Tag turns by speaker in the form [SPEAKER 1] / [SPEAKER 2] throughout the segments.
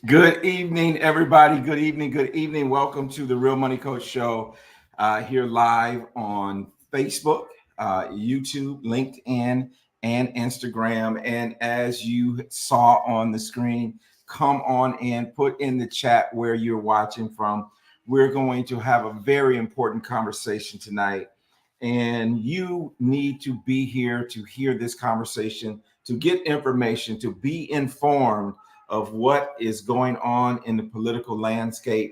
[SPEAKER 1] Good evening, everybody. Good evening. Good evening. Welcome to the Real Money Coach Show here live on Facebook, YouTube, LinkedIn, and Instagram. And as you saw on the screen, come on and put in the chat where you're watching from. We're going to have a very important conversation tonight. And you need to be here to hear this conversation, to get information, to be informed of what is going on in the political landscape.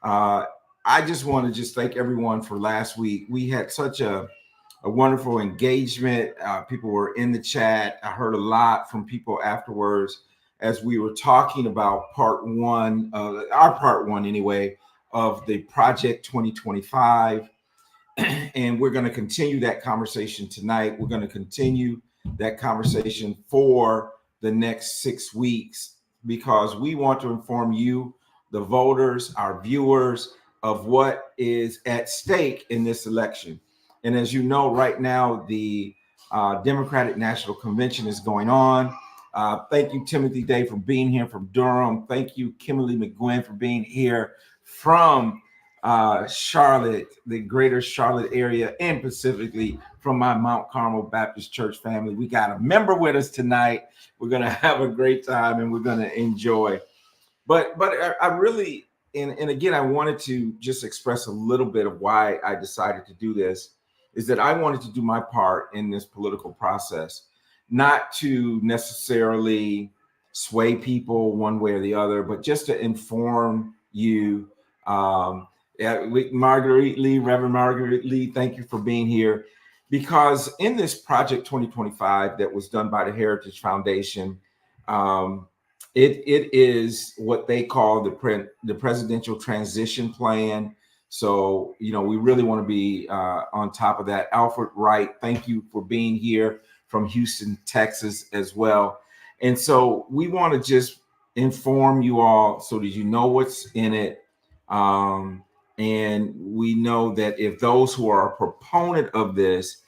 [SPEAKER 1] Uh, I just want to just thank everyone for last week. We had such a wonderful engagement. People were in the chat. I heard a lot from people afterwards as we were talking about part one, our part one anyway, of the Project 2025. And we're going to continue that conversation tonight. We're going to continue that conversation for the next 6 weeks because we want to inform you, the voters, our viewers, of what is at stake in this election. And as you know, right now, the Democratic National Convention is going on. Thank you, Timothy Day, for being here from Durham. Thank you, Kimberly McGuinn, for being here from Charlotte, the greater Charlotte area, and specifically from my Mount Carmel Baptist Church family. We got a member with us tonight. We're going to have a great time and we're going to enjoy. But I really, and again, I wanted to just express a little bit of why I decided to do this, is that I wanted to do my part in this political process, not to necessarily sway people one way or the other, but just to inform you. Marguerite Lee, Reverend Marguerite Lee, thank you for being here. Because in this Project 2025 that was done by the Heritage Foundation, it is what they call the presidential transition plan. So, you know, we really want to be on top of that. Alfred Wright, thank you for being here from Houston, Texas as well. And so we want to just inform you all so that you know what's in it. And we know that if those who are a proponent of this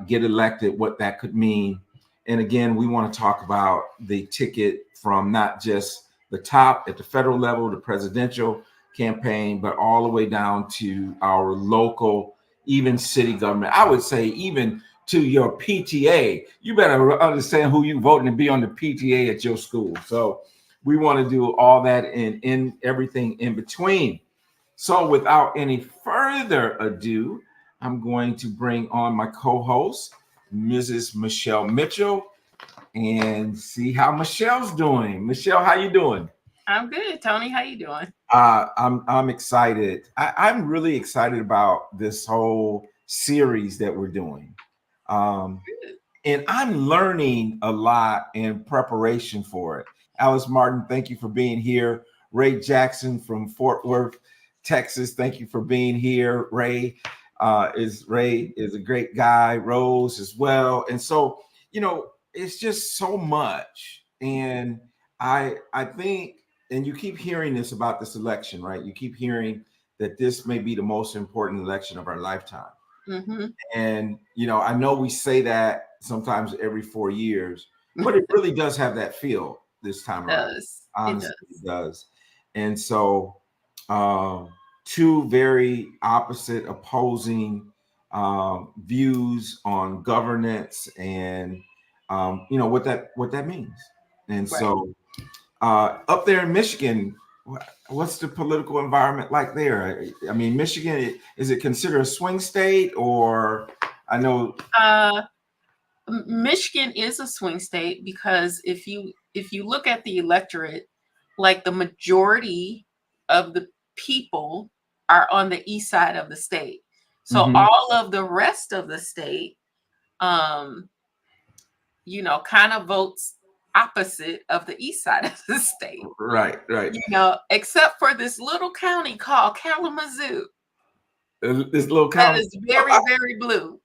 [SPEAKER 1] get elected, what that could mean. And again, we want to talk about the ticket from not just the top at the federal level, the presidential campaign, but all the way down to our local, even city government. I would say even to your PTA. You better understand who you're voting to be on the PTA at your school. So we want to do all that and in everything in between. So without any further ado, I'm going to bring on my co-host, Mrs. Michelle Mitchell, and see how Michelle's doing. Michelle, how you doing?
[SPEAKER 2] I'm good, Tony. How you doing?
[SPEAKER 1] I'm excited. I'm really excited about this whole series that we're doing. Um, and I'm learning a lot in preparation for it. Alice Martin, thank you for being here. Ray Jackson from Fort Worth, Texas, thank you for being here. Ray is a great guy. Rose as well. And so, you know, it's just so much. And I think, and you keep hearing this about this election, right? You keep hearing that this may be the most important election of our lifetime.
[SPEAKER 2] Mm-hmm.
[SPEAKER 1] And, you know, I know we say that sometimes every 4 years, but it really does have that feel this time around. Honestly, it does. And so, two very opposite, opposing views on governance and, you know, what that means. And
[SPEAKER 2] Right.
[SPEAKER 1] so, up there in Michigan, what's the political environment like there? I mean, Michigan, is it considered a swing state, or I know
[SPEAKER 2] Michigan is a swing state because if you look at the electorate, like the majority of the people are on the east side of the state. So all of the rest of the state, you know, kind of votes opposite of the east side of the state.
[SPEAKER 1] Right.
[SPEAKER 2] You know, except for this little county called Kalamazoo.
[SPEAKER 1] This little
[SPEAKER 2] That
[SPEAKER 1] county.
[SPEAKER 2] is very, very blue.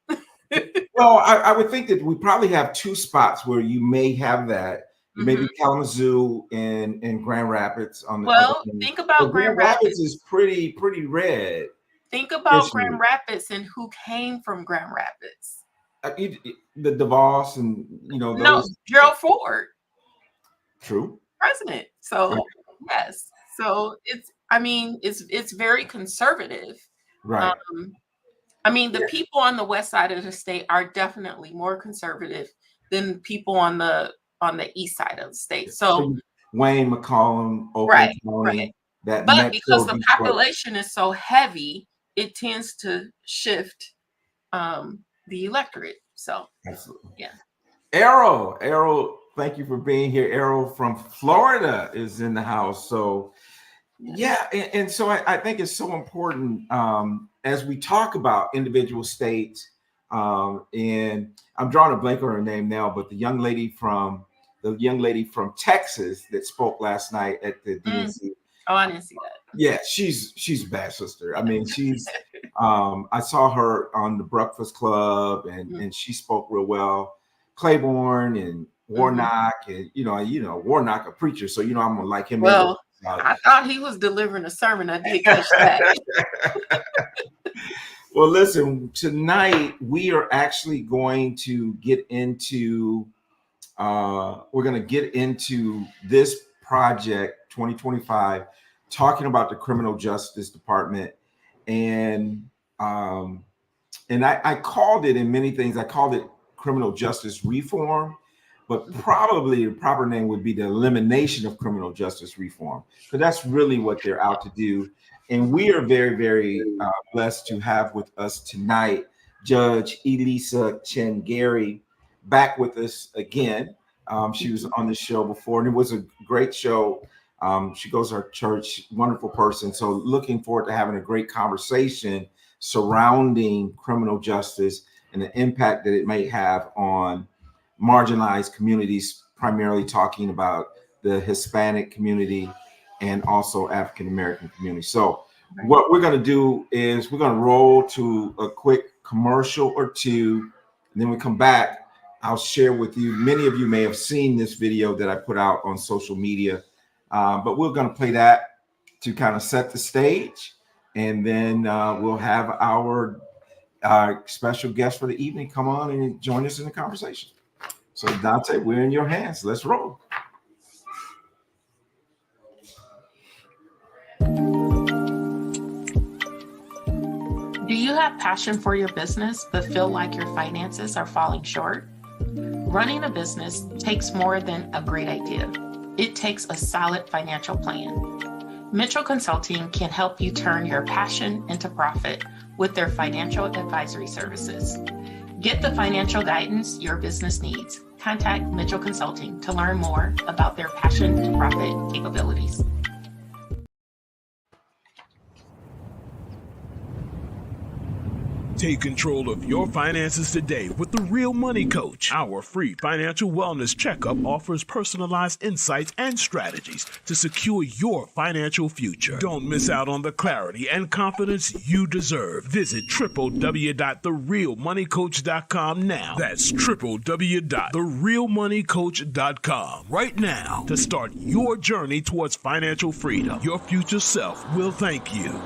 [SPEAKER 1] Well, I would think that we probably have two spots where you may have that. Maybe Kalamazoo and Grand Rapids on the
[SPEAKER 2] Well,
[SPEAKER 1] other end.
[SPEAKER 2] think about
[SPEAKER 1] Grand
[SPEAKER 2] Grand
[SPEAKER 1] Rapids
[SPEAKER 2] Rapids.
[SPEAKER 1] is pretty red.
[SPEAKER 2] Think about Grand Rapids and who came from Grand Rapids.
[SPEAKER 1] The DeVos and, you know,
[SPEAKER 2] No,
[SPEAKER 1] those.
[SPEAKER 2] Gerald Ford,
[SPEAKER 1] True.
[SPEAKER 2] president. So, Yes. So it's very conservative.
[SPEAKER 1] Right.
[SPEAKER 2] Um, I mean, the
[SPEAKER 1] Yeah.
[SPEAKER 2] people on the west side of the state are definitely more conservative than people on the east side of the state. So
[SPEAKER 1] So Wayne, McCollum, Oakland
[SPEAKER 2] right, right.
[SPEAKER 1] County, that
[SPEAKER 2] But because
[SPEAKER 1] Metro
[SPEAKER 2] the
[SPEAKER 1] Detroit.
[SPEAKER 2] population is so heavy, it tends to shift the electorate. So
[SPEAKER 1] Absolutely.
[SPEAKER 2] yeah.
[SPEAKER 1] Errol, thank you for being here. Errol from Florida is in the house. So
[SPEAKER 2] Yes.
[SPEAKER 1] yeah, and so I think it's so important as we talk about individual states. And I'm drawing a blank on her name now, but the young lady from Texas that spoke last night at the
[SPEAKER 2] Mm.
[SPEAKER 1] DNC.
[SPEAKER 2] Oh, I didn't see that.
[SPEAKER 1] Yeah, she's a bad sister. I mean, she's I saw her on the Breakfast Club and she spoke real well. Claiborne and
[SPEAKER 2] Mm-hmm.
[SPEAKER 1] Warnock and Warnock a preacher, so I'm gonna like him anyway.
[SPEAKER 2] Well, I thought he was delivering a sermon. I did catch that.
[SPEAKER 1] Well, listen, tonight we are actually going to get into we're going to get into this project 2025, talking about the criminal justice department. And um, I called it, in many things I called it criminal justice reform, but probably the proper name would be the elimination of criminal justice reform, because that's really what they're out to do. And we are very, very blessed to have with us tonight Judge Elisa Chinn-Gary back with us again. She was on the show before, and it was a great show. She goes to our church, wonderful person. So looking forward to having a great conversation surrounding criminal justice and the impact that it may have on marginalized communities, primarily talking about the Hispanic community and also African American community. So
[SPEAKER 2] Right.
[SPEAKER 1] what we're going to do is we're going to roll to a quick commercial or two, and then we come back. I'll share with you. Many of you may have seen this video that I put out on social media, but we're going to play that to kind of set the stage, and then we'll have our special guest for the evening come on and join us in the conversation. So Dante, we're in your hands. Let's roll.
[SPEAKER 2] Do you have passion for your business but feel like your finances are falling short? Running a business takes more than a great idea. It takes a solid financial plan. Mitchell Consulting can help you turn your passion into profit with their financial advisory services. Get the financial guidance your business needs. Contact Mitchell Consulting to learn more about their passion to profit capabilities.
[SPEAKER 3] Take control of your finances today with the Real Money Coach. Our free financial wellness checkup offers personalized insights and strategies to secure your financial future. Don't miss out on the clarity and confidence you deserve. Visit www.therealmoneycoach.com now. That's www.therealmoneycoach.com right now to start your journey towards financial freedom. Your future self will thank you.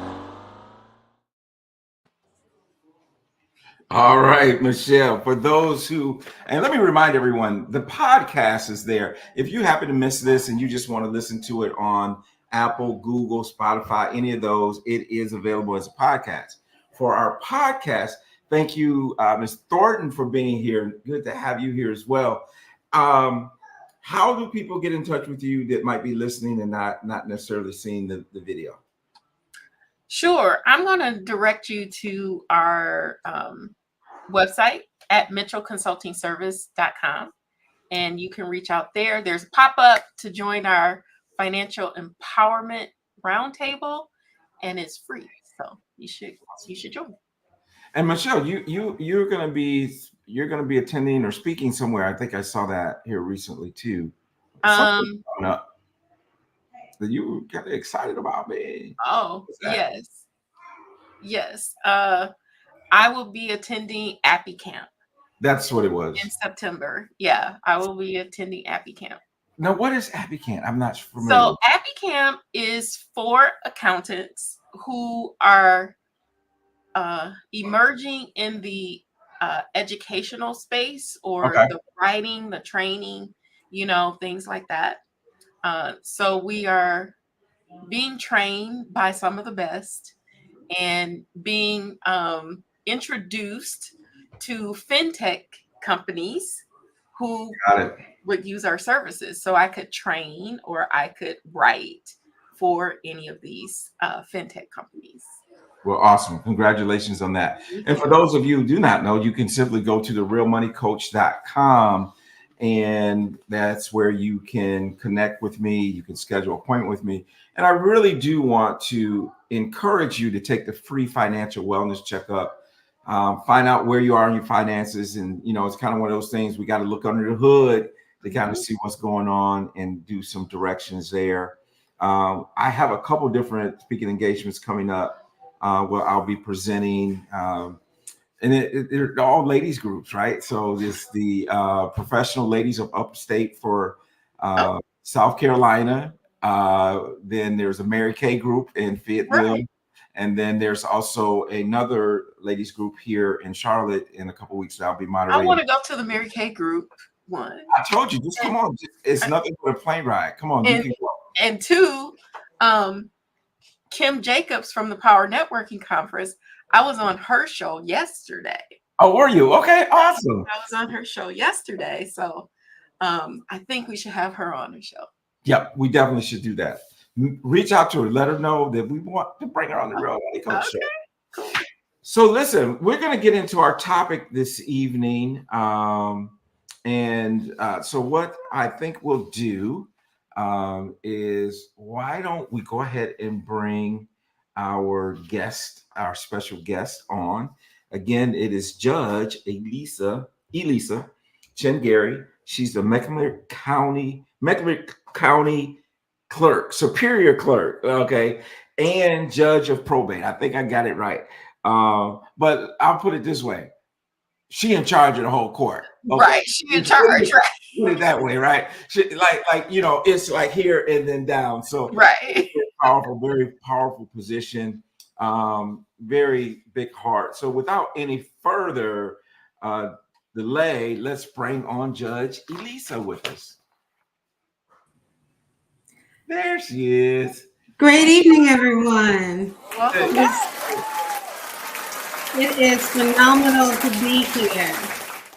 [SPEAKER 1] All right, Michelle, for those and let me remind everyone, the podcast is there. If you happen to miss this and you just want to listen to it on Apple, Google, Spotify, any of those, it is available as a podcast. For our podcast, thank you, Ms. Thornton, for being here. Good to have you here as well. How do people get in touch with you that might be listening and not necessarily seeing the video?
[SPEAKER 2] Sure. I'm going to direct you to our website at mitchellconsultingservice.com, and you can reach out there. There's a pop-up to join our financial empowerment roundtable, and it's free. So you should join.
[SPEAKER 1] And Michelle, you're gonna be attending or speaking somewhere. I think I saw that here recently too. Something coming up that you were kind of excited about, man.
[SPEAKER 2] Oh, yes. I will be attending Appy Camp
[SPEAKER 1] That's what it
[SPEAKER 2] in
[SPEAKER 1] was.
[SPEAKER 2] September. Yeah, I will be attending Appy Camp.
[SPEAKER 1] Now, what is Abicant? I'm not familiar.
[SPEAKER 2] So Appy Camp is for accountants who are emerging in the educational space, or
[SPEAKER 1] Okay.
[SPEAKER 2] the writing, the training, things like that. So we are being trained by some of the best and being introduced to fintech companies who
[SPEAKER 1] Got it.
[SPEAKER 2] would use our services. So I could train or I could write for any of these fintech companies.
[SPEAKER 1] Well, awesome. Congratulations on that. And for those of you who do not know, you can simply go to therealmoneycoach.com, and that's where you can connect with me. You can schedule an appointment with me. And I really do want to encourage you to take the free financial wellness checkup. Find out where you are in your finances. And, you know, it's kind of one of those things we got to look under the hood to kind of see what's going on and do some directions there. I have a couple different speaking engagements coming up where I'll be presenting, and they're all ladies groups, right? So there's the professional ladies of upstate for South Carolina. Then there's a Mary Kay group in Fayetteville.
[SPEAKER 2] Right.
[SPEAKER 1] And then there's also another ladies group here in Charlotte in a couple of weeks that I'll be moderating.
[SPEAKER 2] I want to go to the Mary Kay group, one.
[SPEAKER 1] I told you, just come on. It's nothing but a plane ride. Come on, you can go.
[SPEAKER 2] And two, Kim Jacobs from the Power Networking Conference, I was on her show yesterday.
[SPEAKER 1] Oh, were you? Okay, awesome.
[SPEAKER 2] I was on her show yesterday. So I think we should have her on the show.
[SPEAKER 1] Yep, we definitely should do that. Reach out to her, let her know that we want to bring her on the Real Money Coach show.
[SPEAKER 2] Cool.
[SPEAKER 1] So listen, we're going to get into our topic this evening. So what I think we'll do is, why don't we go ahead and bring our guest, our special guest on. Again, it is Judge Elisa Chinn-Gary. She's the Mecklenburg County clerk, superior clerk, okay, and judge of probate. I think I got it right. But I'll put it this way. She in charge of the whole court. Okay?
[SPEAKER 2] Right, she in charge, right?
[SPEAKER 1] Put it that way, right? She, like you know, it's like here and then down. So
[SPEAKER 2] right,
[SPEAKER 1] very powerful position, very big heart. So without any further delay, let's bring on Judge Elisa with us. There she is.
[SPEAKER 4] Great evening, everyone.
[SPEAKER 2] welcome back.
[SPEAKER 4] It is phenomenal to be here.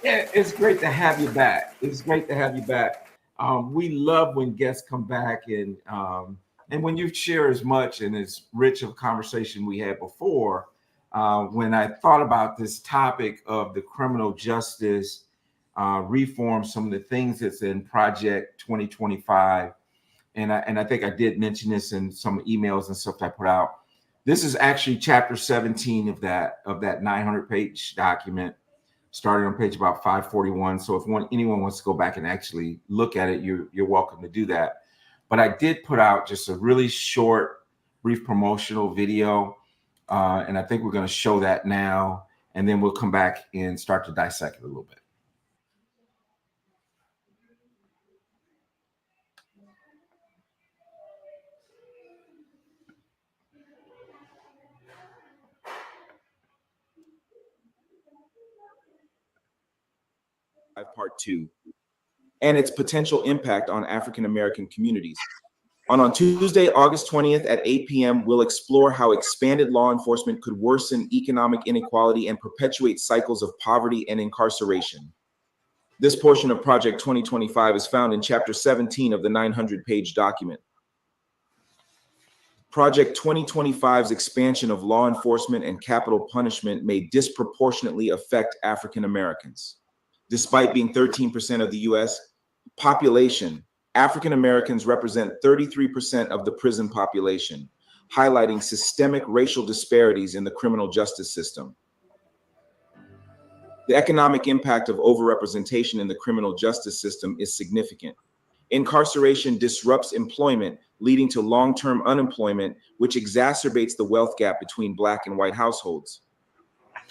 [SPEAKER 1] Yeah, it's great to have you back. It's great to have you back. We love when guests come back and when you share as much and as rich of conversation we had before. When I thought about this topic of the criminal justice reform, some of the things that's in Project 2025, and I think I did mention this in some emails and stuff that I put out. This is actually chapter 17 of that 900-page document, started on page about 541. So if anyone wants to go back and actually look at it, you're welcome to do that. But I did put out just a really short, brief promotional video, and I think we're going to show that now, and then we'll come back and start to dissect it a little bit.
[SPEAKER 5] Part 2, and its potential impact on African American communities. On Tuesday, August 20th at 8 p.m., we'll explore how expanded law enforcement could worsen economic inequality and perpetuate cycles of poverty and incarceration. This portion of Project 2025 is found in Chapter 17 of the 900-page document. Project 2025's expansion of law enforcement and capital punishment may disproportionately affect African Americans. Despite being 13% of the U.S. population, African Americans represent 33% of the prison population, highlighting systemic racial disparities in the criminal justice system. The economic impact of overrepresentation in the criminal justice system is significant. Incarceration disrupts employment, leading to long-term unemployment, which exacerbates the wealth gap between Black and white households.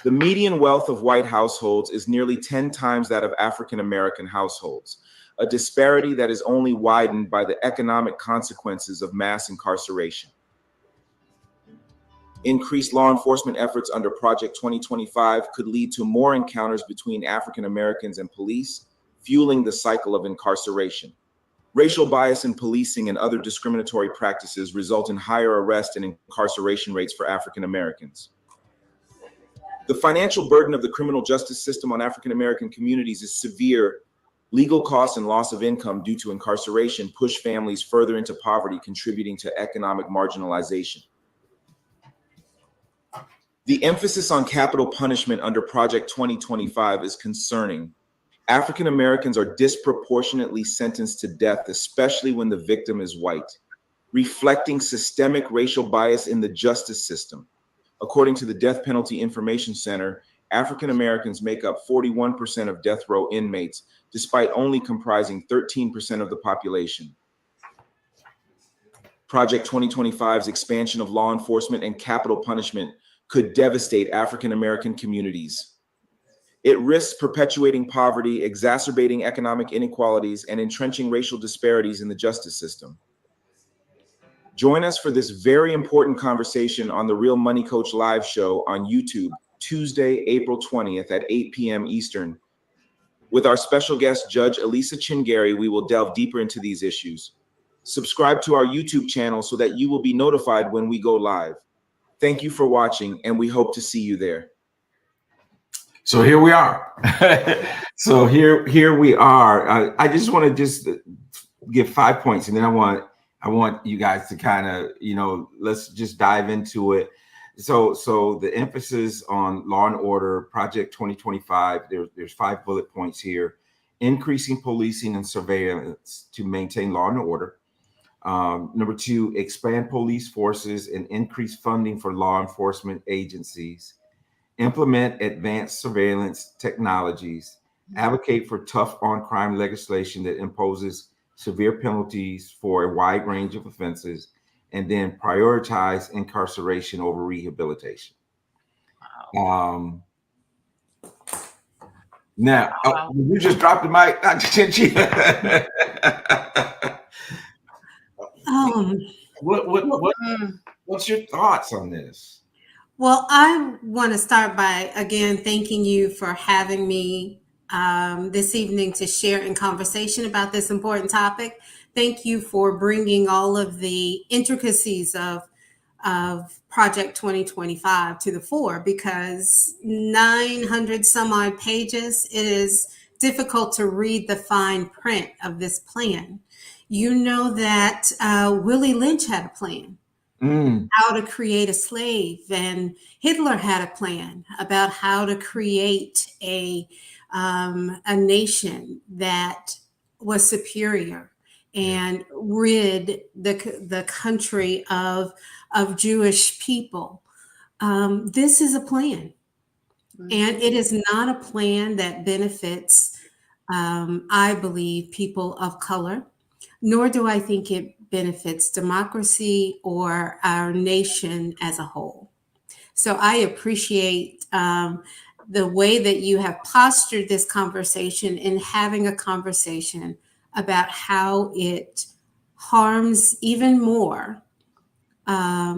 [SPEAKER 5] The median wealth of white households is nearly 10 times that of African American households, a disparity that is only widened by the economic consequences of mass incarceration. Increased law enforcement efforts under Project 2025 could lead to more encounters between African Americans and police, fueling the cycle of incarceration. Racial bias in policing and other discriminatory practices result in higher arrest and incarceration rates for African Americans. The financial burden of the criminal justice system on African American communities is severe. Legal costs and loss of income due to incarceration push families further into poverty, contributing to economic marginalization. The emphasis on capital punishment under Project 2025 is concerning. African Americans are disproportionately sentenced to death, especially when the victim is white, reflecting systemic racial bias in the justice system. According to the Death Penalty Information Center, African Americans make up 41% of death row inmates, despite only comprising 13% of the population. Project 2025's expansion of law enforcement and capital punishment could devastate African American communities. It risks perpetuating poverty, exacerbating economic inequalities, and entrenching racial disparities in the justice system. Join us for this very important conversation on the Real Money Coach live show on YouTube, Tuesday, April 20th at 8 p.m. Eastern. With our special guest, Judge Elisa Chinn-Gary, we will delve deeper into these issues. Subscribe to our YouTube channel so that you will be notified when we go live. Thank you for watching, and we hope to see you there.
[SPEAKER 1] So here we are. So here we are. I just want to give 5 points, and then I want you guys to kind of, let's just dive into it. So the emphasis on law and order, Project 2025, there's 5 bullet points here. Increasing policing and surveillance to maintain law and order. Number 2, expand police forces and increase funding for law enforcement agencies. Implement advanced surveillance technologies. Advocate for tough on-crime legislation that imposes severe penalties for a wide range of offenses, and then prioritize incarceration over rehabilitation.
[SPEAKER 2] Wow.
[SPEAKER 1] Now,
[SPEAKER 2] Wow.
[SPEAKER 1] you just dropped the mic, Dr. Chin-Chi. What's your thoughts on this?
[SPEAKER 4] Well, I want to start by, again, thanking you for having me this evening to share in conversation about this important topic. Thank you for bringing all of the intricacies of Project 2025 to the fore, because 900 some odd pages, it is difficult to read the fine print of this plan. You know that Willie Lynch had a plan. How to create a slave, and Hitler had a plan about how to create a nation that was superior and rid the country of Jewish people. This is a plan, and it is not a plan that benefits, I believe, people of color, nor do I think it benefits democracy or our nation as a whole. So I appreciate the way that you have postured this conversation in having a conversation about how it harms even more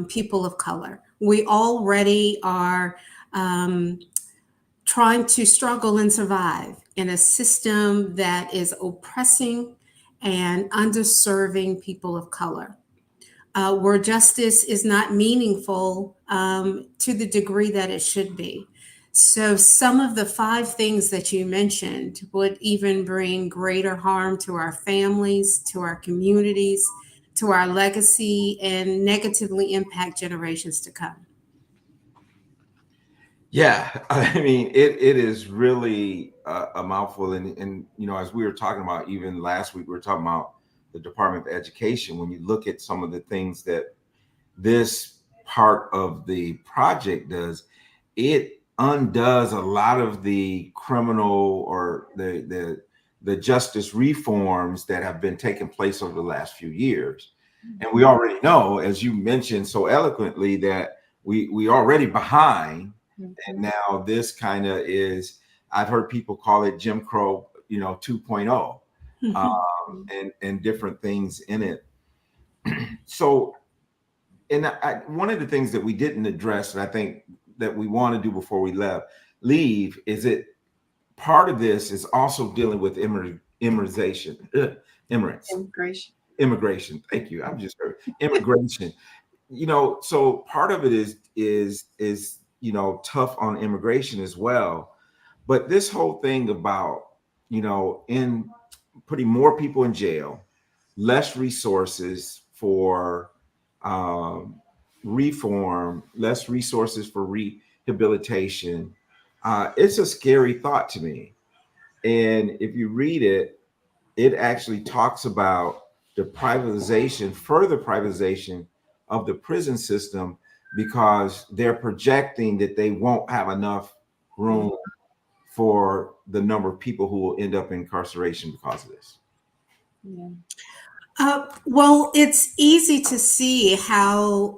[SPEAKER 4] people of color. We already are trying to struggle and survive in a system that is oppressing and underserving people of color, where justice is not meaningful to the degree that it should be. So some of the 5 things that you mentioned would even bring greater harm to our families, to our communities, to our legacy, and negatively impact generations to come.
[SPEAKER 1] Yeah, I mean, it is really a mouthful. And, as we were talking about, even last week, we were talking about the Department of Education. When you look at some of the things that this part of the project does, it undoes a lot of the criminal or the justice reforms that have been taking place over the last few years. And we already know, as you mentioned so eloquently, that we already behind. And now this kind of is, I've heard people call it Jim Crow, 2.0, and different things in it. So, and one of the things that we didn't address, and I think that we want to do before we leave, is that part of this is also dealing with immigrant, immigrants,
[SPEAKER 2] Immigration.
[SPEAKER 1] immigration. Thank you. I've just heard immigration. So part of it is tough on immigration as well. But this whole thing about in putting more people in jail, less resources for reform, less resources for rehabilitation. It's a scary thought to me. And if you read it, it actually talks about the privatization, further privatization of the prison system, because they're projecting that they won't have enough room for the number of people who will end up in incarceration because of this.
[SPEAKER 2] Yeah.
[SPEAKER 4] Well, it's easy to see how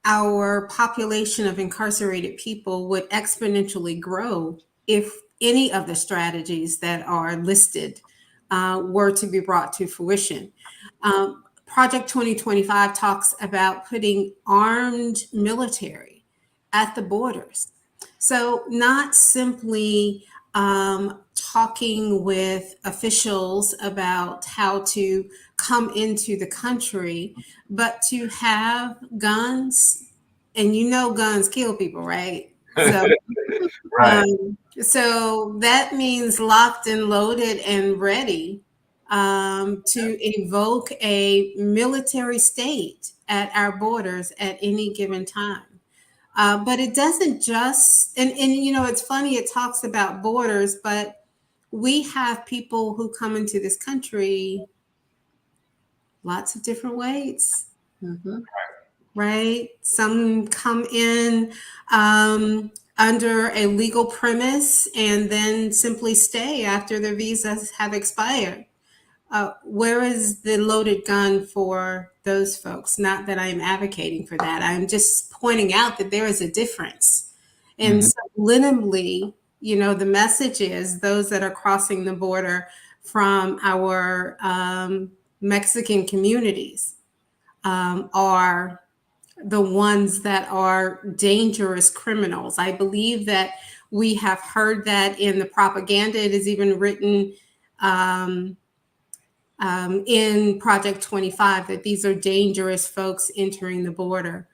[SPEAKER 4] our population of incarcerated people would exponentially grow if any of the strategies that are listed were to be brought to fruition. Project 2025 talks about putting armed military at the borders. So, not simply talking with officials about how to come into the country, but to have guns, and guns kill people, right? So,
[SPEAKER 1] Right.
[SPEAKER 4] so that means locked and loaded and ready to evoke a military state at our borders at any given time. But it doesn't just, and it's funny, it talks about borders, but we have people who come into this country lots of different ways, right? Some come in under a legal premise and then simply stay after their visas have expired. Where is the loaded gun for those folks? Not that I'm advocating for that. I'm just pointing out that there is a difference. And subliminally, the message is those that are crossing the border from our Mexican communities are the ones that are dangerous criminals. I believe that we have heard that in the propaganda. It is even written in Project 25 that these are dangerous folks entering the border.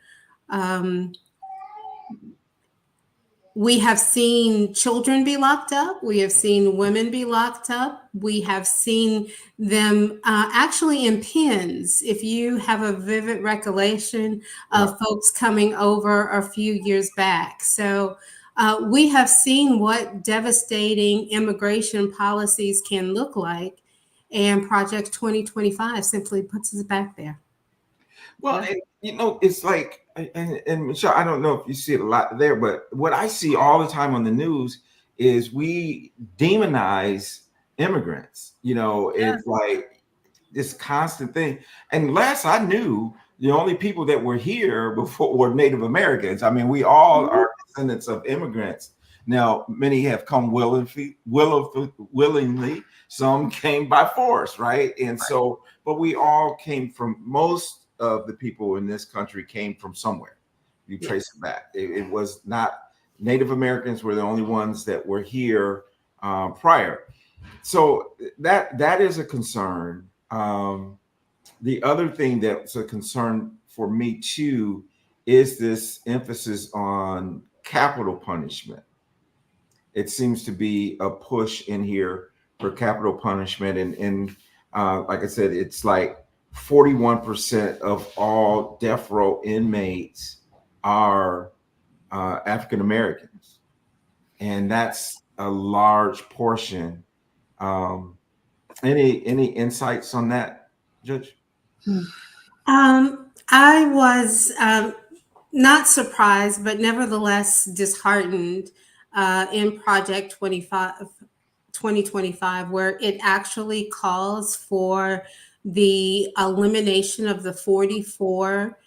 [SPEAKER 4] We have seen children be locked up. We have seen women be locked up. We have seen them actually in pens. If you have a vivid recollection of folks coming over a few years back. So we have seen what devastating immigration policies can look like. And Project 2025 simply puts us back there.
[SPEAKER 1] Well, it's like, and Michelle, I don't know if you see it a lot there, but what I see all the time on the news is we demonize immigrants. It's like this constant thing. And last I knew, the only people that were here before were Native Americans. I mean, we all are descendants of immigrants. Now, many have come willingly. Some came by force, right? And so, but we all came from, most of the people in this country came from somewhere. You trace it back. It was not, Native Americans were the only ones that were here prior. So that is a concern. The other thing that's a concern for me too is this emphasis on capital punishment. It seems to be a push in here for capital punishment. And like I said, it's like 41% of all death row inmates are African Americans. And that's a large portion. Any insights on that, Judge?
[SPEAKER 4] I was not surprised, but nevertheless disheartened in Project 2025, where it actually calls for the elimination of the 44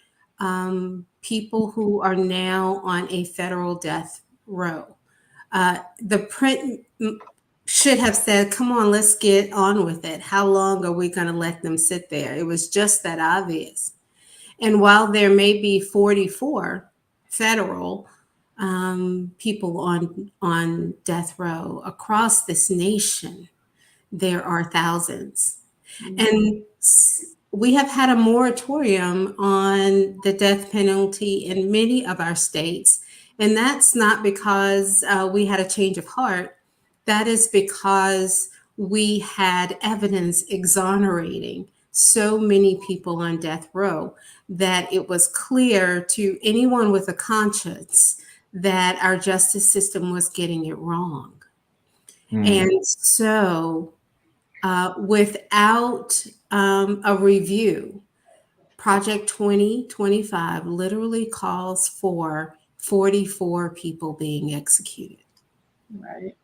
[SPEAKER 4] people who are now on a federal death row. The print should have said, come on, let's get on with it. How long are we going to let them sit there? It was just that obvious. And while there may be 44 federal people on death row across this nation, there are thousands.
[SPEAKER 2] Mhm.
[SPEAKER 4] And we have had a moratorium on the death penalty in many of our states. And that's not because we had a change of heart. That is because we had evidence exonerating so many people on death row that it was clear to anyone with a conscience that our justice system was getting it wrong.
[SPEAKER 1] Mm.
[SPEAKER 4] And so, without a review, Project 2025 literally calls for 44 people being executed.
[SPEAKER 2] Right.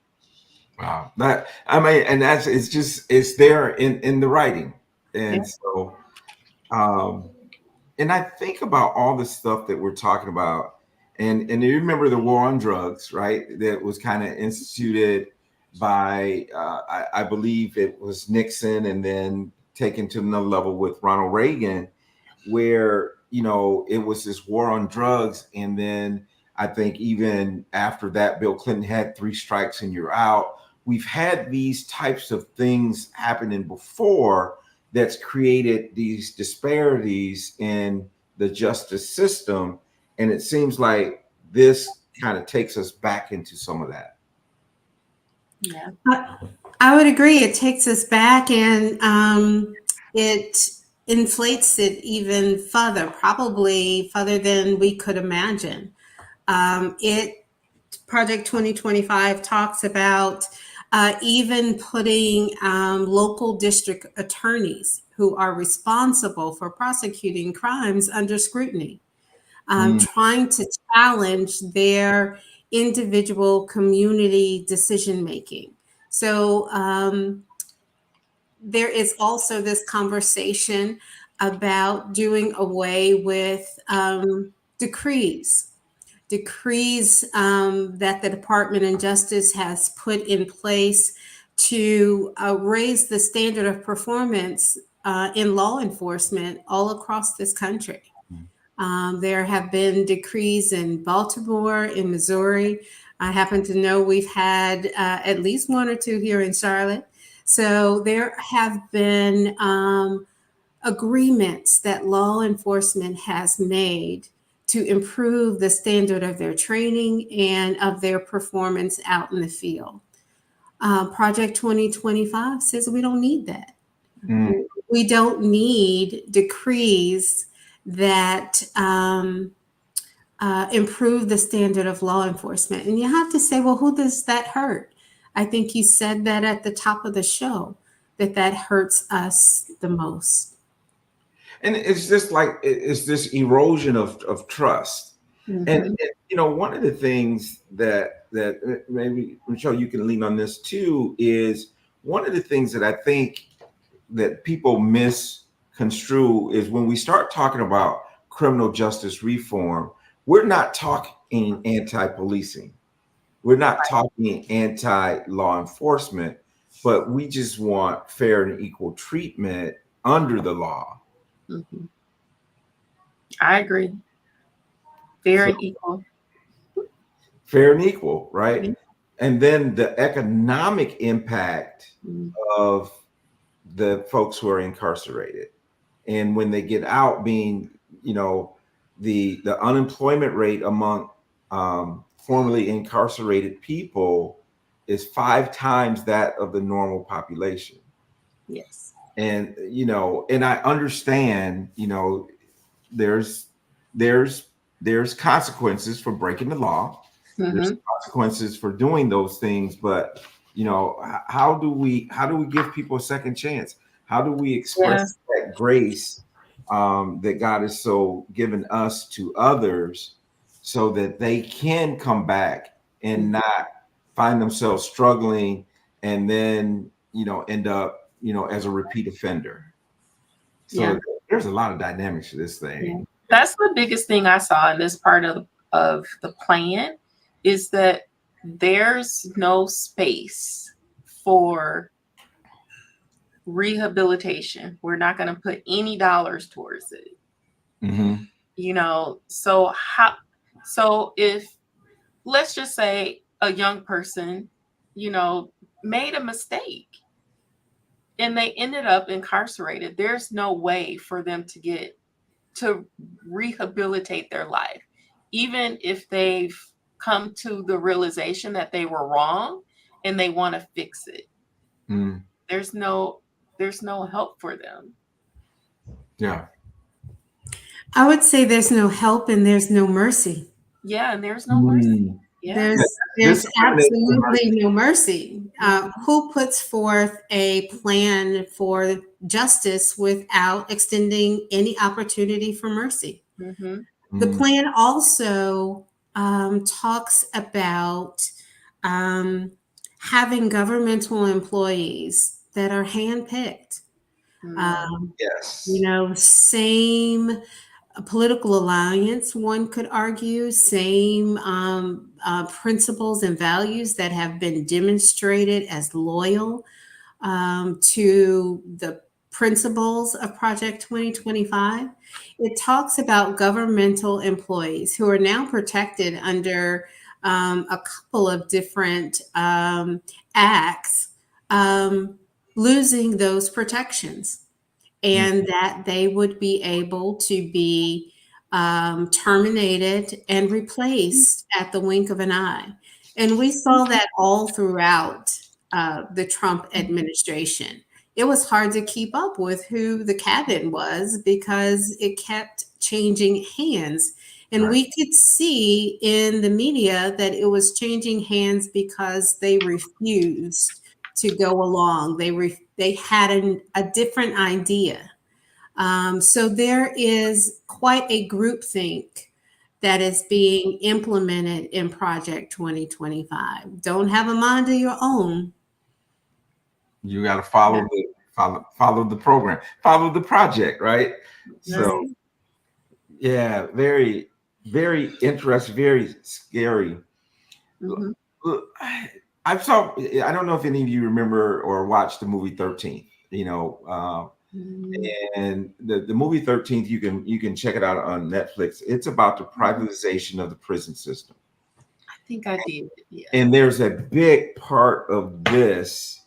[SPEAKER 1] Wow. That, I mean, and that's, it's there in the writing.
[SPEAKER 2] Yeah.
[SPEAKER 1] And so, um, and I think about all the stuff that we're talking about, and you remember the war on drugs, right? That was kind of instituted by, I believe it was Nixon, and then taken to another level with Ronald Reagan, where it was this war on drugs, and then I think even after that, Bill Clinton had 3 strikes and you're out. We've had these types of things happening before that's created these disparities in the justice system, and it seems like this kind of takes us back into some of that.
[SPEAKER 2] Yeah.
[SPEAKER 4] I would agree. It takes us back, and it inflates it even further, probably further than we could imagine. It Project 2025 talks about even putting local district attorneys who are responsible for prosecuting crimes under scrutiny, trying to challenge their individual community decision making. So there is also this conversation about doing away with decrees that the Department of Justice has put in place to raise the standard of performance in law enforcement all across this country. There have been decrees in Baltimore, in Missouri. I happen to know we've had at least 1 or 2 here in Charlotte. So there have been agreements that law enforcement has made to improve the standard of their training and of their performance out in the field. Project 2025 says we don't need that.
[SPEAKER 1] Mm.
[SPEAKER 4] We don't need decrees that improve the standard of law enforcement. And you have to say, well, who does that hurt? I think you said that at the top of the show, that hurts us the most.
[SPEAKER 1] And it's just like it's this erosion of trust.
[SPEAKER 2] Mhm.
[SPEAKER 1] And one of the things that maybe, Michelle, you can lean on this too, is one of the things that I think that people misconstrue is when we start talking about criminal justice reform, we're not talking anti-policing. We're not talking anti-law enforcement, but we just want fair and equal treatment under the law.
[SPEAKER 2] Mhm. I agree. Fair and equal.
[SPEAKER 1] Fair and equal, right?
[SPEAKER 2] Mhm.
[SPEAKER 1] And then the economic impact
[SPEAKER 2] Mhm.
[SPEAKER 1] of the folks who are incarcerated, and when they get out, being the unemployment rate among formerly incarcerated people is 5 times that of the normal population.
[SPEAKER 2] Yes.
[SPEAKER 1] And and I understand, there's there's consequences for breaking the law. There's
[SPEAKER 2] Mhm.
[SPEAKER 1] consequences for doing those things, but how do we give people a second chance? How do we
[SPEAKER 2] Yeah.
[SPEAKER 1] express that grace that God has so given us to others, so that they can come back and not find themselves struggling, and then end up as a repeat offender?
[SPEAKER 2] Yeah.
[SPEAKER 1] So there's a lot of dynamics to this
[SPEAKER 2] Yeah.
[SPEAKER 1] thing.
[SPEAKER 2] That's the biggest thing I saw in this part of the plan, is that there's no space for rehabilitation. We're not going to put any dollars towards it.
[SPEAKER 1] Mm-hmm.
[SPEAKER 2] So if, let's just say, a young person, made a mistake, and they ended up incarcerated. There's no way for them to rehabilitate their life, even if they've come to the realization that they were wrong and they want to fix it.
[SPEAKER 1] Mm.
[SPEAKER 2] There's no help for them.
[SPEAKER 1] Yeah.
[SPEAKER 4] I would say there's no help and there's no mercy.
[SPEAKER 2] Yeah, and there's no mercy. Yeah.
[SPEAKER 4] There's absolutely no mercy. Who puts forth a plan for justice without extending any opportunity for mercy?
[SPEAKER 2] Mm-hmm.
[SPEAKER 4] The plan also talks about having governmental employees that are handpicked.
[SPEAKER 1] Yes.
[SPEAKER 4] You know, same political alliance, one could argue, same principles and values that have been demonstrated as loyal to the principles of Project 2025. It talks about governmental employees who are now protected under a couple of different acts, losing those protections, and that they would be able to be terminated and replaced at the wink of an eye. And we saw that all throughout the Trump administration. It was hard to keep up with who the cabinet was because it kept changing hands. And we could see in the media that it was changing hands because they refused to go along. They had a different idea. So there is quite a groupthink that is being implemented in Project 2025. Don't have a mind of your own.
[SPEAKER 1] You got to follow the program, follow the project, right? So, yeah, very, very interesting, very scary.
[SPEAKER 2] Mm-hmm.
[SPEAKER 1] I don't know if any of you remember or watched the movie 13. You know, and the movie 13th, you can check it out on Netflix. It's about the privatization of the prison system.
[SPEAKER 2] I think I did. Yeah.
[SPEAKER 1] And there's a big part of this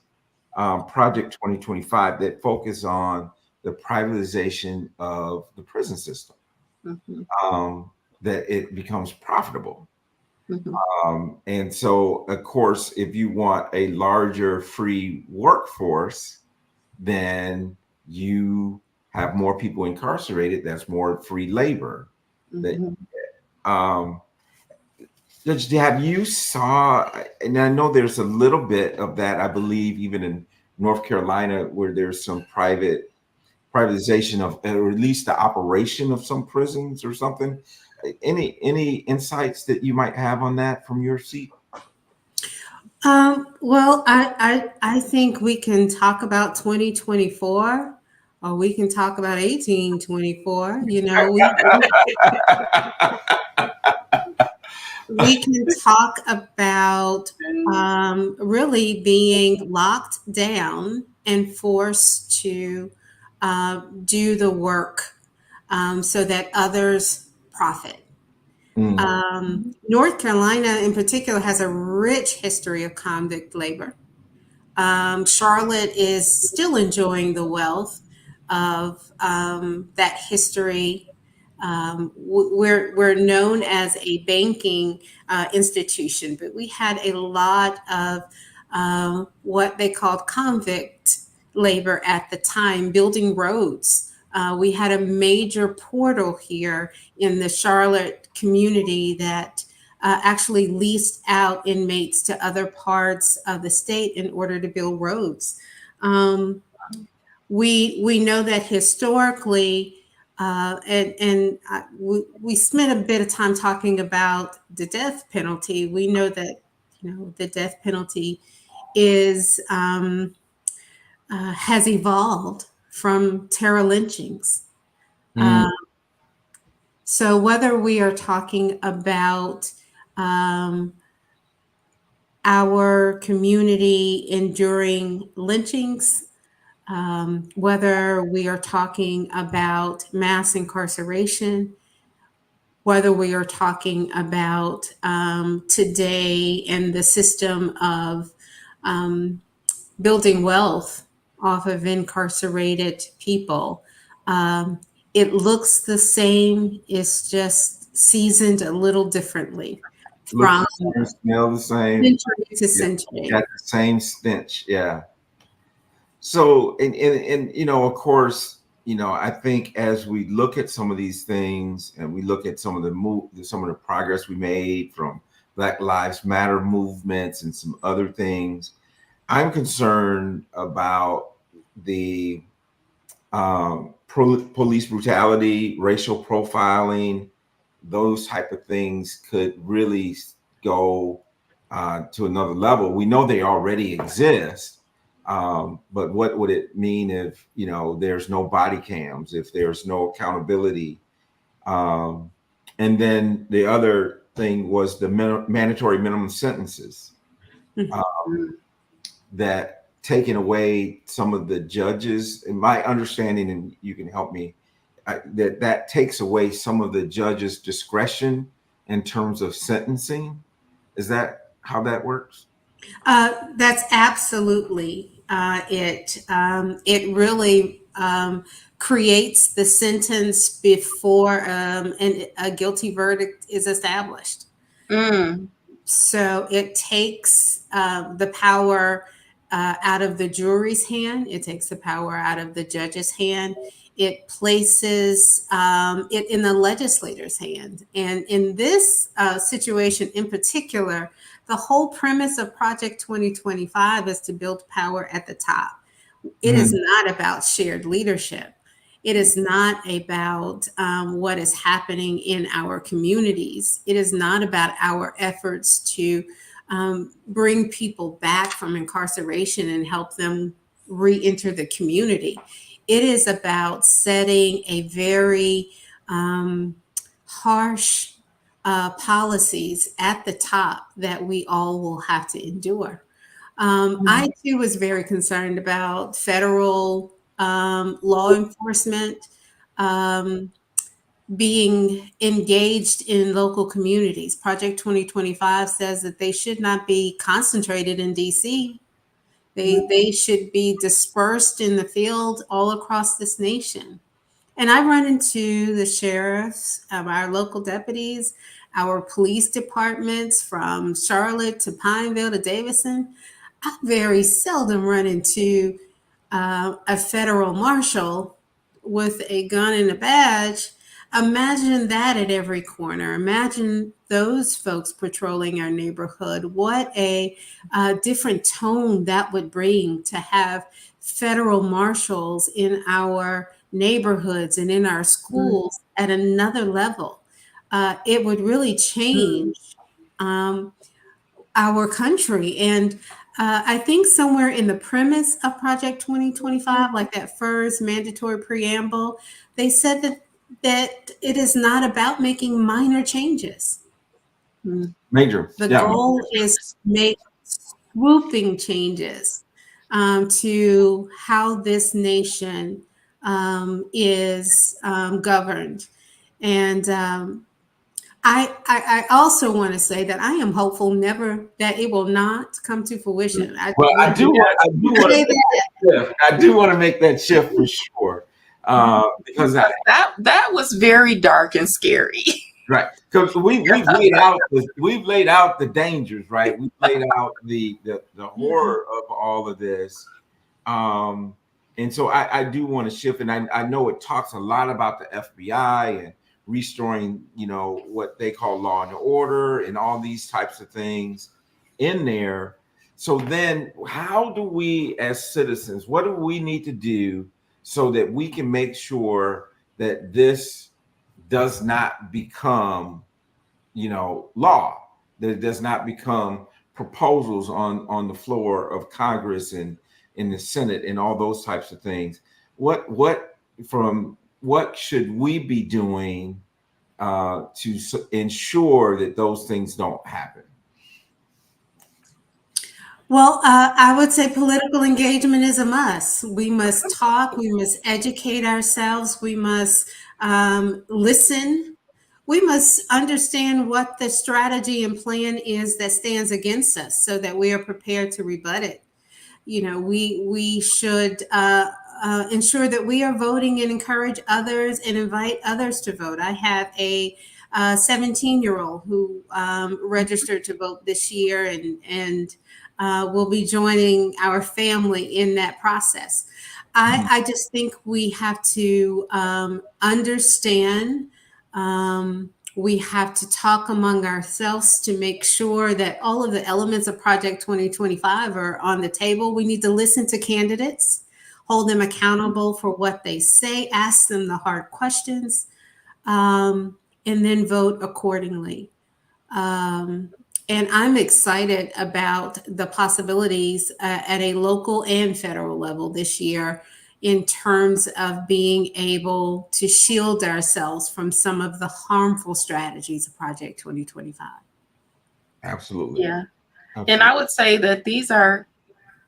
[SPEAKER 1] Project 2025 that focus on the privatization of the prison system, that it becomes profitable. And so, of course, if you want a larger free workforce, then you have more people incarcerated. That's more free labor. Have you saw, and I know there's a little bit of that, I believe, even in North Carolina, where there's some privatization of, or at least the operation of some prisons or something. Any insights that you might have on that from your seat?
[SPEAKER 4] Well, I think we can talk about 2024, or we can talk about 1824. You know, we can talk about really being locked down and forced to do the work so that others profit. North Carolina in particular has a rich history of convict labor. Charlotte is still enjoying the wealth of that history. We're known as a banking institution, but we had a lot of what they called convict labor at the time, building roads. We had a major portal here in the Charlotte community that actually leased out inmates to other parts of the state in order to build roads. We know that historically, we spent a bit of time talking about the death penalty. We know that the death penalty is has evolved from terror lynchings. So whether we are talking about our community enduring lynchings, whether we are talking about mass incarceration, whether we are talking about today and the system of building wealth off of incarcerated people. It looks the same. It's just seasoned a little differently
[SPEAKER 1] Look
[SPEAKER 4] from
[SPEAKER 1] the same, smell the same.
[SPEAKER 4] century to
[SPEAKER 1] Yeah,
[SPEAKER 4] century.
[SPEAKER 1] got the same stench. Yeah. So, and of course, I think as we look at some of these things and we look at some of the progress we made from Black Lives Matter movements and some other things, I'm concerned about the police brutality, racial profiling, those type of things could really go to another level. We know they already exist, but what would it mean if there's no body cams, if there's no accountability? And then the other thing was the mandatory minimum sentences that taking away some of the judges. In my understanding, and you can help me, that takes away some of the judges' discretion in terms of sentencing. Is that how that works?
[SPEAKER 4] That's absolutely it. It really creates the sentence before a guilty verdict is established.
[SPEAKER 2] Mm.
[SPEAKER 4] So it takes the power out of the jury's hand. It takes the power out of the judge's hand. It places it in the legislator's hand. And in this situation in particular, the whole premise of Project 2025 is to build power at the top. It is not about shared leadership. It is not about what is happening in our communities. It is not about our efforts to bring people back from incarceration and help them re-enter the community. It is about setting a very harsh policies at the top that we all will have to endure. I too was very concerned about federal law enforcement being engaged in local communities. Project 2025 says that they should not be concentrated in DC. They should be dispersed in the field all across this nation. And I run into the sheriffs, our local deputies, our police departments from Charlotte to Pineville to Davison. I very seldom run into a federal marshal with a gun and a badge. Imagine that at every corner. Imagine those folks patrolling our neighborhood. What a different tone that would bring to have federal marshals in our neighborhoods and in our schools at another level. It would really change our country. And I think somewhere in the premise of Project 2025, like that first mandatory preamble, they said that it is not about making minor changes.
[SPEAKER 1] Major.
[SPEAKER 4] The goal is to make swooping changes to how this nation is governed. And I also want to say that I am hopeful that it will not come to fruition.
[SPEAKER 1] I do want to make that shift for sure. Because
[SPEAKER 2] that was very dark and scary.
[SPEAKER 1] Right, because we've laid out the dangers, right? We've laid out the horror of all of this, and so I do want to shift, and I know it talks a lot about the FBI and restoring, what they call law and order and all these types of things in there. So then, how do we as citizens? What do we need to do so that we can make sure that this does not become, law, that it does not become proposals on the floor of Congress and in the Senate and all those types of things? What should we be doing to ensure that those things don't happen?
[SPEAKER 4] Well, I would say political engagement is a must. We must talk. We must educate ourselves. We must listen. We must understand what the strategy and plan is that stands against us so that we are prepared to rebut it. we should ensure that we are voting and encourage others and invite others to vote. I have a 17-year-old who registered to vote this year and will be joining our family in that process. I just think we have to understand. We have to talk among ourselves to make sure that all of the elements of Project 2025 are on the table. We need to listen to candidates, hold them accountable for what they say, ask them the hard questions, and then vote accordingly. And I'm excited about the possibilities at a local and federal level this year in terms of being able to shield ourselves from some of the harmful strategies of Project 2025.
[SPEAKER 1] Absolutely.
[SPEAKER 2] Yeah.
[SPEAKER 1] Absolutely.
[SPEAKER 2] And I would say that these are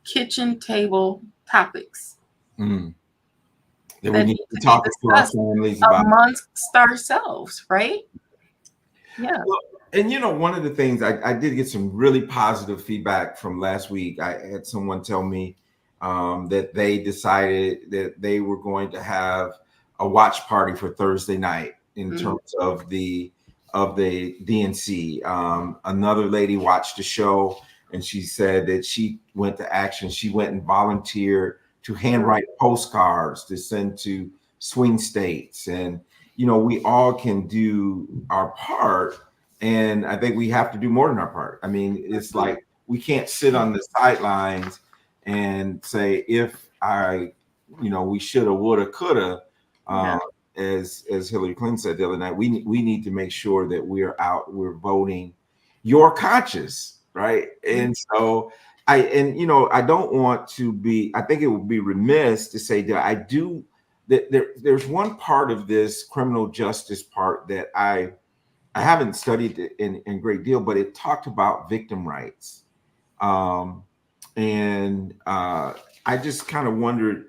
[SPEAKER 2] kitchen table topics
[SPEAKER 1] that we
[SPEAKER 2] that
[SPEAKER 1] need to talk to our families about
[SPEAKER 2] amongst ourselves, right? Yeah.
[SPEAKER 1] Well, and one of the things I did get some really positive feedback from last week. I had someone tell me that they decided that they were going to have a watch party for Thursday night in terms of the DNC. Another lady watched the show and she said that she went to action. She went and volunteered to handwrite postcards to send to swing states. And we all can do our part. And I think we have to do more than our part. I mean, it's like we can't sit on the sidelines and say, if we shoulda, woulda, coulda, as Hillary Clinton said the other night, we need to make sure that we're voting your conscience, right? And so I don't want to be, I think it would be remiss to say that there's one part of this criminal justice part that I haven't studied it in great deal, but it talked about victim rights. And I just kind of wondered,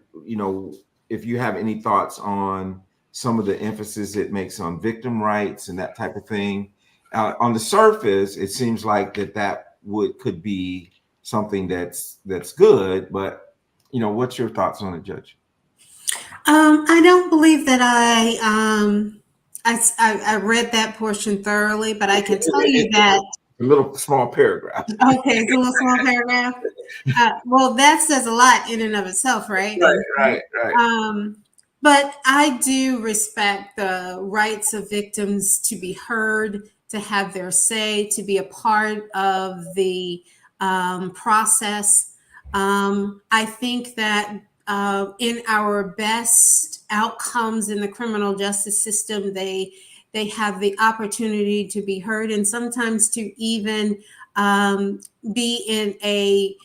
[SPEAKER 1] if you have any thoughts on some of the emphasis it makes on victim rights and that type of thing. On the surface, it seems like that could be something that's good, but what's your thoughts on it, Judge?
[SPEAKER 4] I don't believe that I read that portion thoroughly, but I can tell you that
[SPEAKER 1] a little small paragraph.
[SPEAKER 4] Okay, it's a little small paragraph. Well, that says a lot in and of itself, right?
[SPEAKER 1] Right.
[SPEAKER 4] But I do respect the rights of victims to be heard, to have their say, to be a part of the process. I think that in our best outcomes in the criminal justice system, they have the opportunity to be heard and sometimes to even be in a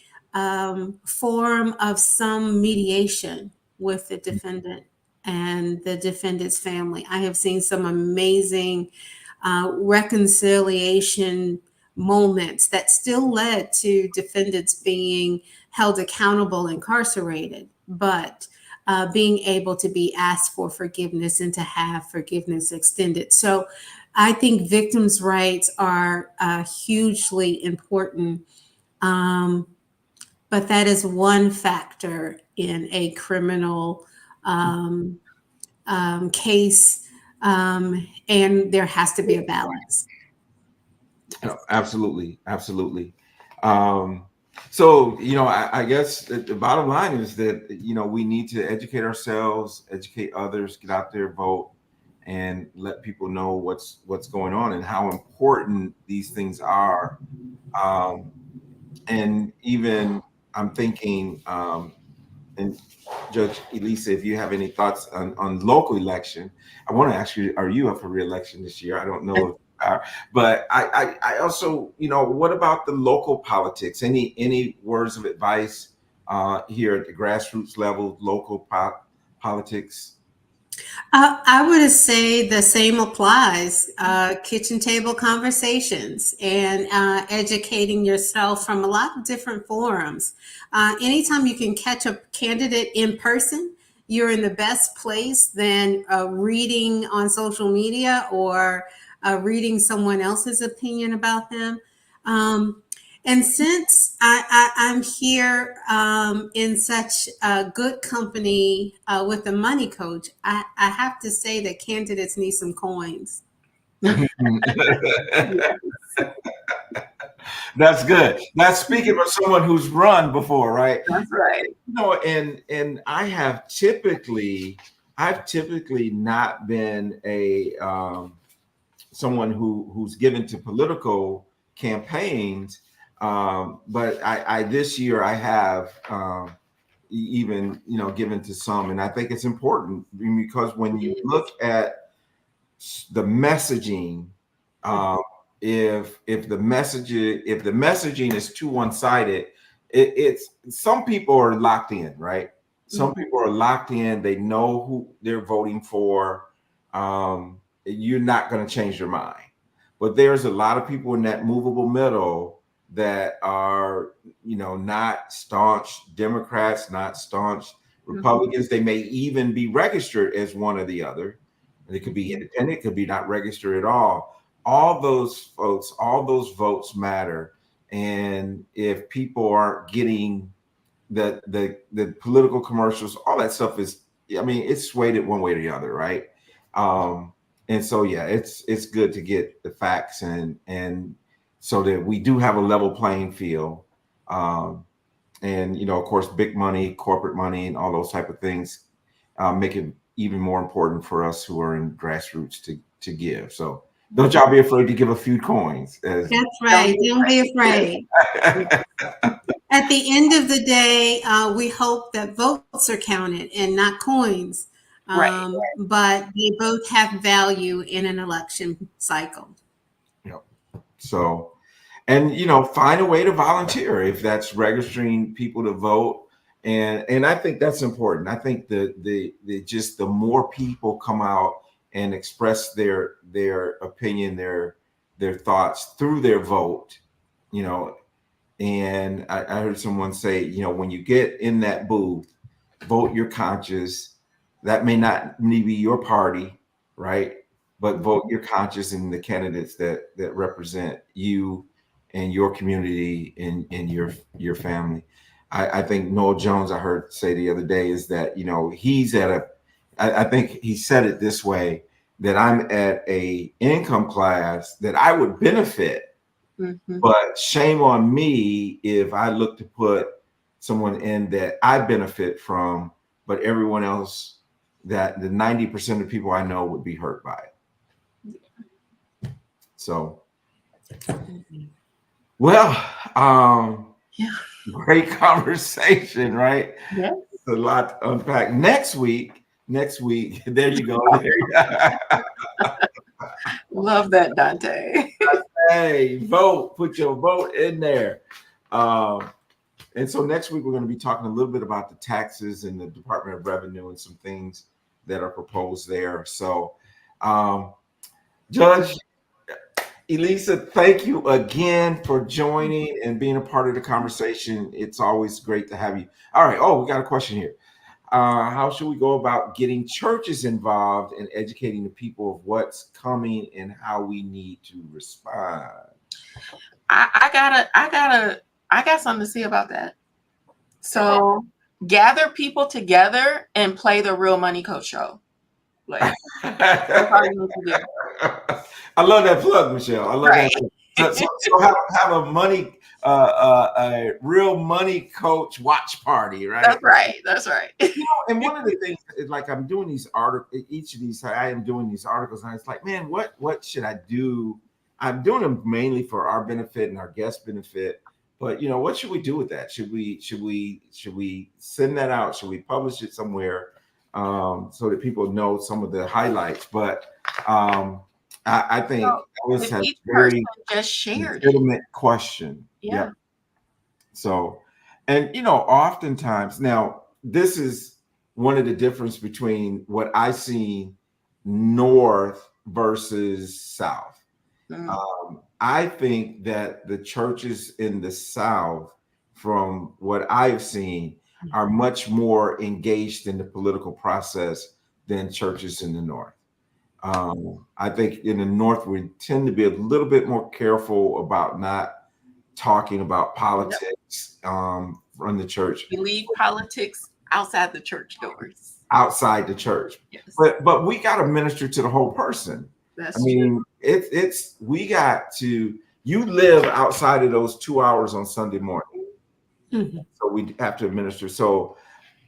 [SPEAKER 4] form of some mediation with the defendant and the defendant's family. I have seen some amazing reconciliation moments that still led to defendants being held accountable, incarcerated, but being able to be asked for forgiveness and to have forgiveness extended. So I think victims' rights are hugely important. But that is one factor in a criminal case, and there has to be a balance.
[SPEAKER 1] Absolutely. So, I guess the bottom line is that, we need to educate ourselves, educate others, get out there, vote, and let people know what's going on and how important these things are. And even I'm thinking, and Judge Elisa, if you have any thoughts on local election, I want to ask you, are you up for re-election this year? I don't know if you are, but I also, what about the local politics? Any words of advice here at the grassroots level, local politics?
[SPEAKER 4] I would say the same applies. Kitchen table conversations and educating yourself from a lot of different forums. Anytime you can catch a candidate in person, you're in the best place than reading on social media or reading someone else's opinion about them. And since I'm here in such good company with the money coach, I have to say that candidates need some coins.
[SPEAKER 1] That's good. That's speaking for someone who's run before, right?
[SPEAKER 2] That's right.
[SPEAKER 1] And I've typically not been a someone who's given to political campaigns, but I this year I have even given to some, and I think it's important because when you look at the messaging, if the messaging is too one-sided, it's some people are locked in, right? Some people are locked in. They know who they're voting for. You're not going to change your mind. But there's a lot of people in that movable middle that are, not staunch Democrats, not staunch Republicans. They may even be registered as one or the other. It could be independent, it could be not registered at all. All those votes matter. And if people aren't getting the political commercials, all that stuff is, it's swayed it one way or the other, right? And so yeah, it's good to get the facts and so that we do have a level playing field. And of course, big money, corporate money, and all those type of things make it even more important for us who are in grassroots to give. So don't y'all be afraid to give a few coins.
[SPEAKER 4] That's right. Don't be afraid. At the end of the day, we hope that votes are counted and not coins.
[SPEAKER 2] Right.
[SPEAKER 4] But they both have value in an election cycle.
[SPEAKER 1] Yep. So, and find a way to volunteer if that's registering people to vote. And I think that's important. I think the just the more people come out and express their opinion, their thoughts through their vote, and I heard someone say, when you get in that booth, vote your conscience. That may not be your party, right? But vote your conscience in the candidates that represent you and your community and your family. I think Noel Jones, I heard say the other day, is that he's at I think he said it this way, that I'm at a income class that I would benefit, but shame on me if I look to put someone in that I benefit from, but everyone else, that the 90% of people I know would be hurt by it. So, well, great conversation, right?
[SPEAKER 2] Yeah.
[SPEAKER 1] It's a lot to unpack. Next week, there you go.
[SPEAKER 2] Love that, Dante.
[SPEAKER 1] Hey, vote, put your vote in there. And so next week, we're going to be talking a little bit about the taxes and the Department of Revenue and some things that are proposed there. So, Judge Elisa, thank you again for joining and being a part of the conversation. It's always great to have you. All right. Oh, we got a question here. How should we go about getting churches involved and educating the people of what's coming and how we need to respond?
[SPEAKER 2] I got something to say about that. So gather people together and play the Real Money Coach show. Like, that's all you need to do.
[SPEAKER 1] I love that plug, Michelle. I love that. So have a real money coach watch party, right?
[SPEAKER 2] That's right.
[SPEAKER 1] And one of the things is, like, I'm doing these articles, I am doing these articles, and it's like, man, what should I do? I'm doing them mainly for our benefit and our guest benefit. But what should we do with that? Should we send that out? Should we publish it somewhere so that people know some of the highlights? But I think this has
[SPEAKER 2] each
[SPEAKER 1] very
[SPEAKER 2] just shared
[SPEAKER 1] legitimate question.
[SPEAKER 2] Yeah.
[SPEAKER 1] So, and oftentimes, now this is one of the difference between what I see north versus south. I think that the churches in the South, from what I've seen, are much more engaged in the political process than churches in the North. I think in the North, we tend to be a little bit more careful about not talking about politics from the church.
[SPEAKER 2] We leave politics outside the church doors.
[SPEAKER 1] Outside the church.
[SPEAKER 2] Yes.
[SPEAKER 1] But we got to minister to the whole person.
[SPEAKER 2] That's
[SPEAKER 1] I mean, it's we got to, you live outside of those 2 hours on Sunday morning.
[SPEAKER 4] Mm-hmm.
[SPEAKER 1] So we have to administer. So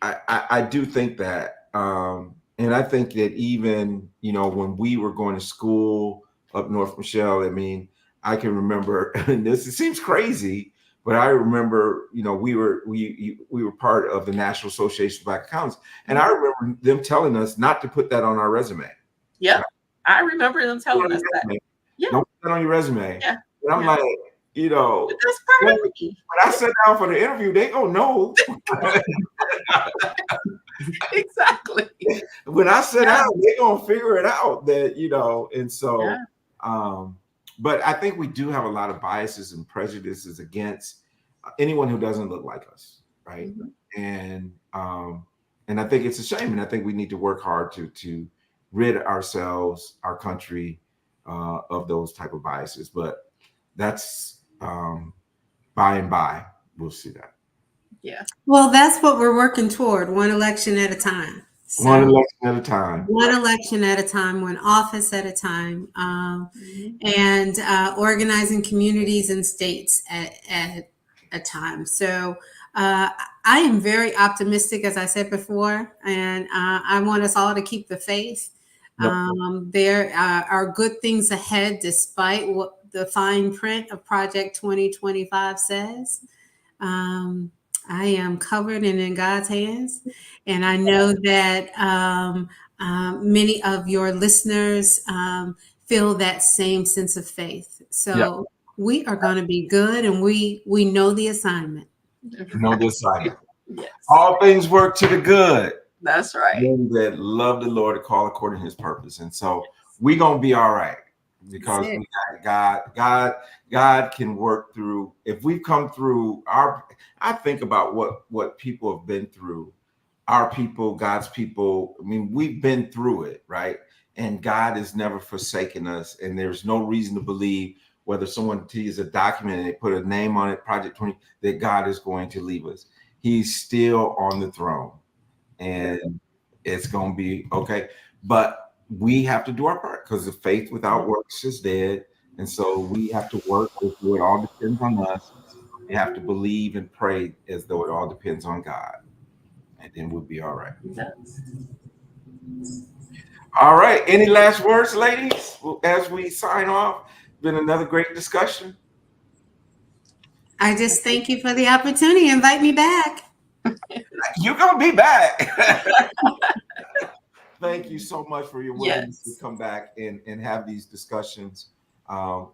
[SPEAKER 1] I do think that, and I think that even, when we were going to school up north, Michelle, I mean, I can remember, and it seems crazy, but I remember, we were part of the National Association of Black Accountants, and I remember them telling us not to put that on our resume.
[SPEAKER 2] Yeah, I remember them telling us that. Yeah.
[SPEAKER 1] Don't put that on your resume.
[SPEAKER 2] Yeah.
[SPEAKER 1] And I'm like,
[SPEAKER 2] but that's part of me.
[SPEAKER 1] When I sit down for the interview, they gonna know.
[SPEAKER 2] Exactly.
[SPEAKER 1] When I sit down, they gonna figure it out that, and so but I think we do have a lot of biases and prejudices against anyone who doesn't look like us, right? Mm-hmm. And I think it's a shame, and I think we need to work hard to rid ourselves, our country, of those type of biases. But that's by and by, we'll see that.
[SPEAKER 2] Yeah.
[SPEAKER 4] Well, that's what we're working toward, one election at a time. So,
[SPEAKER 1] one election at a time.
[SPEAKER 4] One election at a time, one office at a time, and organizing communities and states at a time. So I am very optimistic, as I said before, and I want us all to keep the faith. Yep. There are good things ahead, despite what the fine print of Project 2025 says. I am covered and in God's hands. And I know that many of your listeners feel that same sense of faith. So we are going to be good, and we know the assignment.
[SPEAKER 1] Know the assignment.
[SPEAKER 2] Yes.
[SPEAKER 1] All things work to the good.
[SPEAKER 2] That's right.
[SPEAKER 1] Them that love the Lord, to call according to his purpose. And so we're going to be all right, because we got God. God can work through. If we've come through I think about what people have been through, our people, God's people. I mean, we've been through it, right? And God has never forsaken us. And there's no reason to believe, whether someone sees a document and they put a name on it, Project 20, that God is going to leave us. He's still on the throne, and it's going to be okay. But we have to do our part, because the faith without works is dead. And so we have to work as though it all depends on us. We have to believe and pray as though it all depends on God. And then we'll be all right. All right. Any last words, ladies, as we sign off? Been another great discussion.
[SPEAKER 4] I just thank you for the opportunity. Invite me back.
[SPEAKER 1] You're going to be back. Thank you so much for your willingness to come back and have these discussions.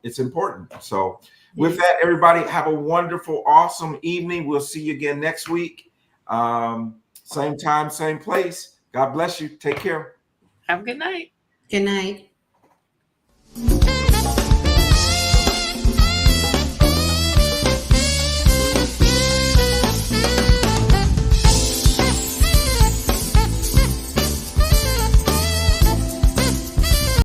[SPEAKER 1] It's important. So with that, everybody, have a wonderful, awesome evening. We'll see you again next week. Same time, same place. God bless you. Take care.
[SPEAKER 2] Have a good night.
[SPEAKER 4] Good night.